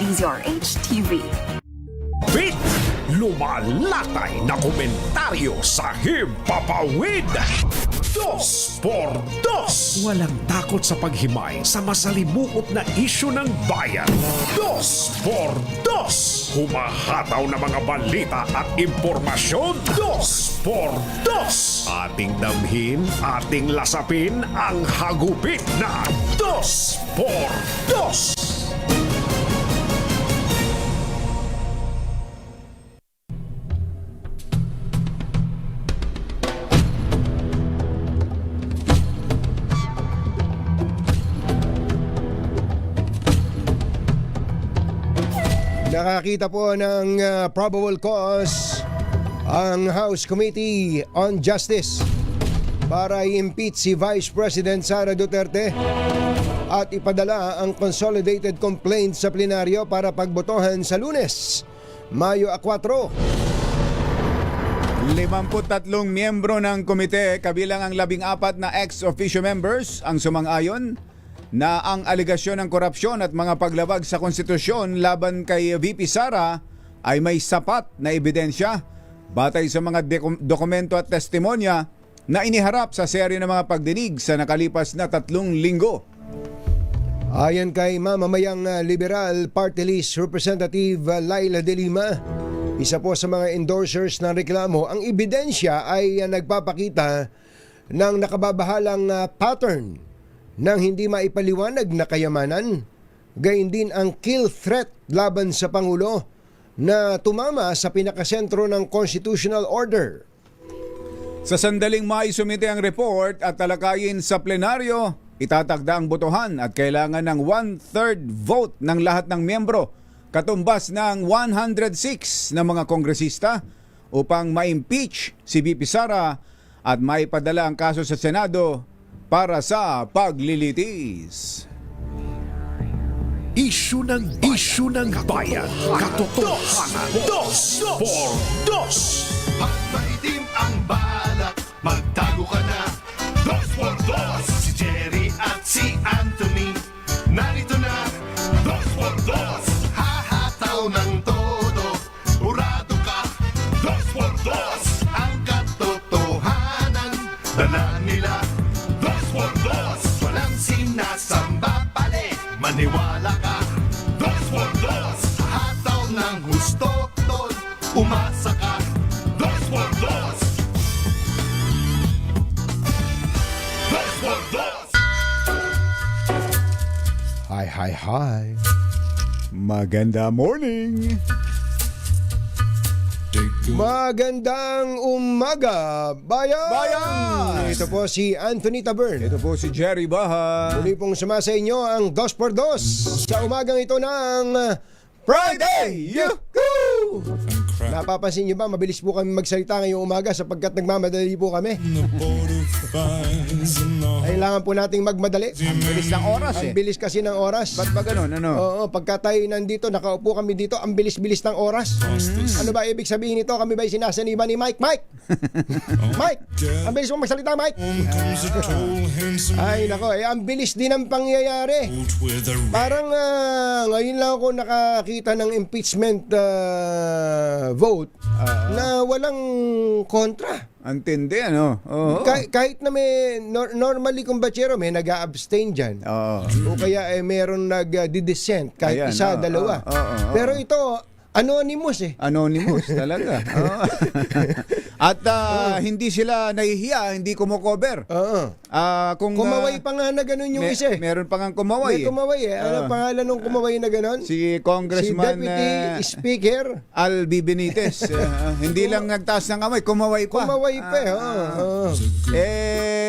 DZRH TV. Bit! Lumalatay na komentaryo sa Himpapawid! Dos por dos! Walang takot sa paghimay sa masalimuot na isyu ng bayan. Dos por dos! Humahataw na mga balita at impormasyon. Dos por dos! Ating damhin, ating lasapin ang hagupit na Dos por dos! Nakakita po ng probable cause ang House Committee on Justice para i-impeach si Vice President Sara Duterte at ipadala ang consolidated complaint sa plenaryo para pagbotohan sa Lunes, Mayo 4. 53 miyembro ng komite kabilang ang 14 na ex-officio members ang sumang-ayon na ang aligasyon ng korupsyon at mga paglabag sa konstitusyon laban kay VP Sara ay may sapat na ebidensya batay sa mga dokumento at testimonya na iniharap sa serye ng mga pagdinig sa nakalipas na 3 linggo. Ayon kay mamamayang Liberal Party List Representative Laila De Lima, isa po sa mga endorsers ng reklamo, ang ebidensya ay nagpapakita ng nakababahalang pattern ng hindi maipaliwanag na kayamanan, gayon din ang kill threat laban sa Pangulo na tumama sa pinakasentro ng constitutional order. Sa sandaling maisumite ang report at talakayin sa plenaryo, itatakda ang botohan at kailangan ng 1/3 vote ng lahat ng miyembro, katumbas ng 106 na mga kongresista upang ma-impeach si VP Sara at maipadala ang kaso sa Senado para sa paglilitis. Isyu ng bayan. Katotohanan. Dos por dos! Pag maitim ang balak, magtago ka na. Dos por dos! Si Jerry at si Anthony, narito na. Dos por dos! Hahataw ng todo, urado ka. Dos por dos! Ang katotohanan, dala nila. Dos por dos! Walang sinasamba pali, maniwala ka. Dos por dos! Hataw ng husto, tol, umasa ka. Dos por dos! Dos por dos! Hi. Maganda morning! Magandang umaga, bayan! Bayan! Ito po si Anthony Tabern. Ito po si Jerry Baha. Muli pong sumasa inyo ang Dos por Dos sa umagang ito ng Friday! Yuhuu! Napapansin nyo ba, mabilis po kami magsalita ngayong umaga sapagkat nagmamadali po kami. Kailangan po nating magmadali. Ang bilis ng oras Ang bilis kasi ng oras. Ba't ba ganun? Ano? Oo, pagka tayo nandito, nakaupo kami dito, ang bilis-bilis ng oras. Ano ba ibig sabihin nito? Kami ba'y sinasaniba ni Mike? Mike! Mike! Ang bilis mo magsalita, Mike! Ay, nako, ang bilis din ang pangyayari. Parang ngayon lang ako nakakita ng impeachment vote na walang kontra. Antindi, ano? Oo. Kahit na may normally kung batsero may nag-a-abstain dyan. Oo. O kaya meron nag-dissent kahit Ayan, isa, oo, dalawa. oo. Pero ito, anonymous eh. Anonymous talaga. Oo. At hindi sila nahihiya, hindi kumukover. Oo. Kung Kumaway pa nga na ganun yung isa eh. meron pa ngang May kumaway. kumaway eh. Ano pangalan ng kumaway na ganun? Si Si Congressman Deputy Speaker. Albi Benitez. Hindi lang nagtaas ng kamay, kumaway pa. Kumaway pa eh. Oo.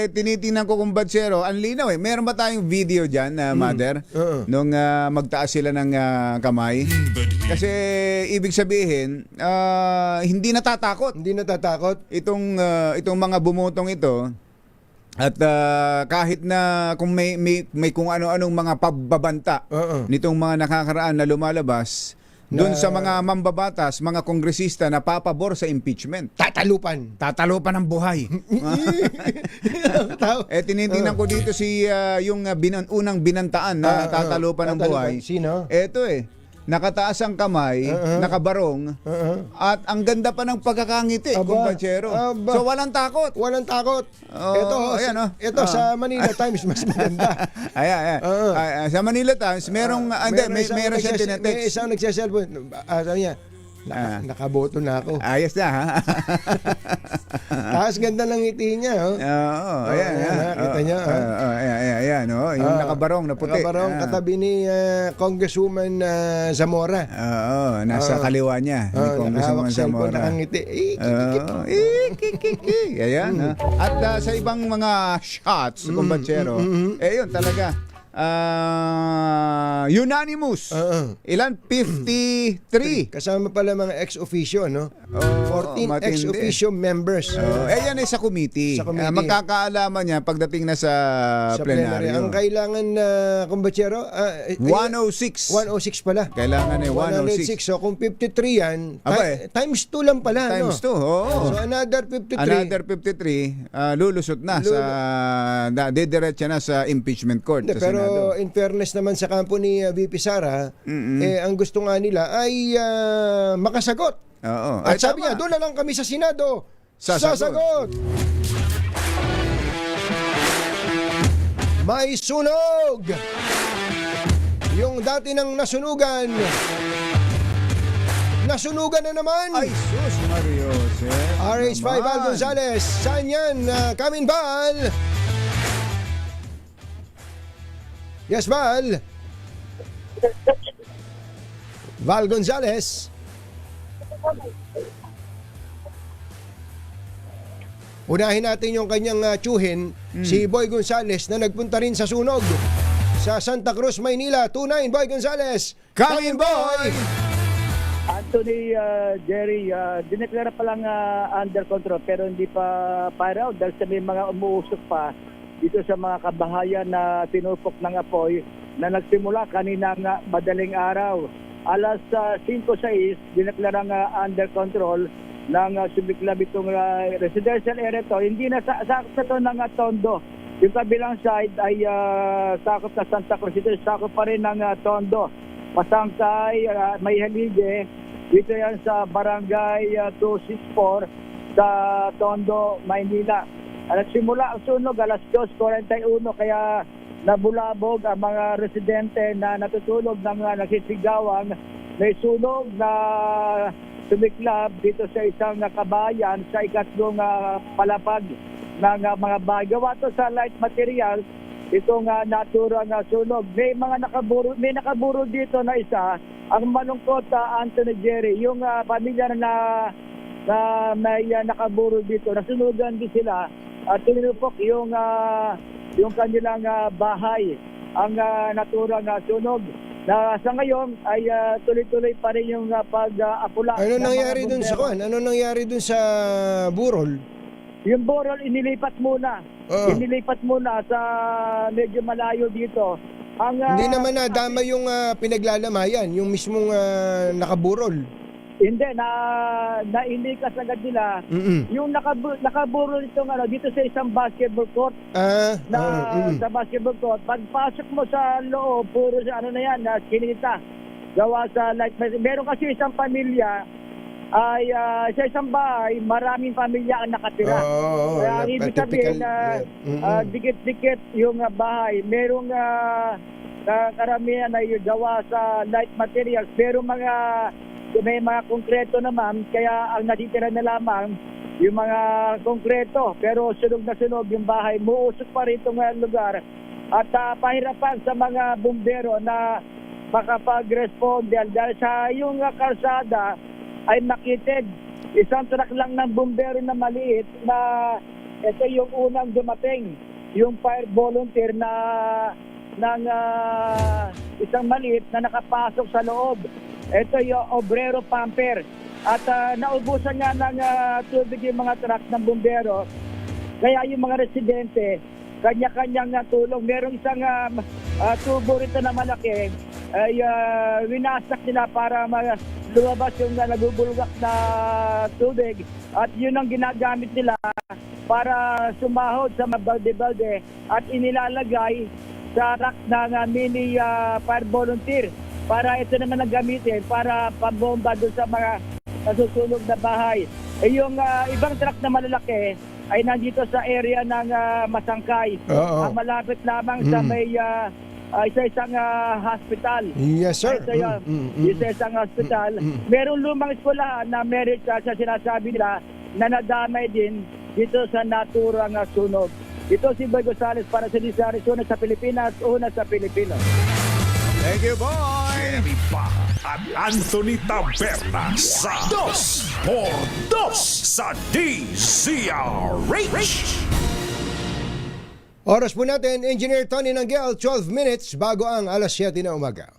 Tinitingnan ko kung batsero, ang linaw eh. Meron ba tayong video dyan, Mother? Oo. Nung magtaas sila ng kamay? Kasi ibig sabihin, hindi natatakot Hindi natatakot. itong mga bumotong ito. At kahit na kung may kung ano-anong mga pabbabanta Oo. nitong mga nakakaraan na lumalabas doon sa mga mambabatas, mga kongresista na papabor sa impeachment. Tatalupan. Tatalupan ng buhay. Tinitingnan ko dito si yung unang binantaan na tatalupan ng buhay. Sino? Eto nakataas ang kamay, nakabarong, at ang ganda pa ng pagkakangiti, Aba, kumpatsero. aba. So walang takot. Walang takot. Oo, ayan, oh. Sa Manila Times mas maganda. Ayan. Sa Manila Times, merong, meron siyang May tinetext. isang nagsaselfon. Sabi niya, nakaboto na ako. Ayos na, ha? Tapos ganda ng ngiti niya. Oh. Oo, ayan. Kita niyo. Ayan, oh. Yung nakabarong na puti. Nakabarong katabi ni Congresswoman Zamora. Oo, nasa kaliwa niya. Ni Congresswoman Nakahawak cellphone, Zamora. nakangiti. Ayan. At sa ibang mga shots, kumpatsero, yun talaga. Unanimous. Ilan? 53. Kasama pala mga ex-officio, no? 14 matindi. ex-officio members. Yan ay sa committee. Sa committee. Magkakaalaman niya pagdating na sa plenaryo. Ang kailangan na kumbatsero, 106. 106 pala. Kailangan ay 106. 106. So kung 53 yan, times 2 lang pala. Times 2, oo. So another 53. Another 53, lulusot na didiretso na sa impeachment court. Hindi, sa pero Senado. in fairness naman sa kampo ni VP Sara, ang gusto nga nila ay makasagot. Oo. At Ay, sabi tama. niya, doon na lang kami sa Senado. Sasagot. May sunog! Yung dati nang nasunugan, nasunugan na naman! Ay, sus, Mario. RH5 Val Gonzales, saan yan? Kamin Val? Yes, Val? Val Gonzales? Unahin natin yung kanyang tsuhin, si Boy Gonzales na nagpunta rin sa sunog sa Santa Cruz, Maynila. 29, Boy Gonzales. Kamin, boy! Anthony, Jerry, dineklara pa lang under control pero hindi pa fire out dahil sa may mga umuusok pa dito sa mga kabahayan na tinupok ng apoy na nagsimula kaninang madaling araw. Alas 5:06, dineklara under control ng sumiklab itong residential area to. Hindi na sakop to ng Tondo. Yung kabilang side ay sakop na Santa Cruz. Ito sakop pa rin ng Tondo. Pasangkay, May Halige. Dito yan sa Barangay 264 sa Tondo, Maynila. Nagsimula ang sunog alas 2:41 kaya nabulabog ang mga residente na natutulog ng nagsisigawan. May sunog na sumiklab dito sa isang kabayan sa ikatlong palapag ng mga bahay. Gawa to sa light materials, itong naturang sunog. May nakaburo dito na isa. Ang malungkot, Anthony, Jerry, yung pamilya na may nakaburo dito, nasunugan din sila at tinupok yung kanilang bahay. Ang naturang sunog na sa ngayon ay tuloy-tuloy pa rin yung pag-apula. Ano nangyari dun sa kwan? Ano nangyari dun sa burol? Yung burol inilipat muna. Oo. Inilipat muna sa medyo malayo dito. Hindi naman nadama yung pinaglalamayan, yung mismong nakaburol. Hindi nailikas agad nila. Yung nakaburo dito sa isang basketball court sa basketball court. Pagpasok mo sa loob, puro sa kinita. Gawa sa light. Meron kasi isang pamilya ay sa isang bahay, maraming pamilya ang nakatira. Kaya ibig sabihin na dikit-dikit yung bahay. Merong karamihan ay gawa sa light materials. Pero may mga konkreto naman, kaya ang natitira na lamang yung mga konkreto. Pero sunog na sunog yung bahay. Muusok pa rin itong lugar. At pahirapan sa mga bumbero na makapag-respond dahil sa yung kalsada ay makitid. Isang truck lang ng bumbero na maliit na ito yung unang dumating. Yung fire volunteer na ng isang maliit na nakapasok sa loob. Ito yung obrero pumper. At naubusan nga ng tubig yung mga truck ng bumbero. Kaya yung mga residente, kanya-kanyang tulong. Merong isang tubo rito na malaki, ay winasak nila para lumabas yung nagugulgak na tubig. At yun ang ginagamit nila para sumahod sa mga balde-balde at inilalagay sa rack ng mini fire volunteer. para ito naman ang gamitin para pambomba doon sa mga nasusunog na bahay. Yung ibang truck na malalaki ay nandito sa area ng Masangkay. Oo. Malapit lamang sa may isa-isang hospital. Yes, sir. Ito yun, isa-isang hospital. Merong lumang eskwelahan na merit sa sinasabi nila na nadamay din dito sa naturang sunog. Ito si Boy Gonzales para sa Disaris, una sa Pilipinas, una sa Pilipinas. Thank you, boy! Jerry Pa at Anthony Taberna sa 2x2 sa DZRH. Oras po natin, Engineer Tony Nanggel, 12 minutes bago ang alas 7 na umaga.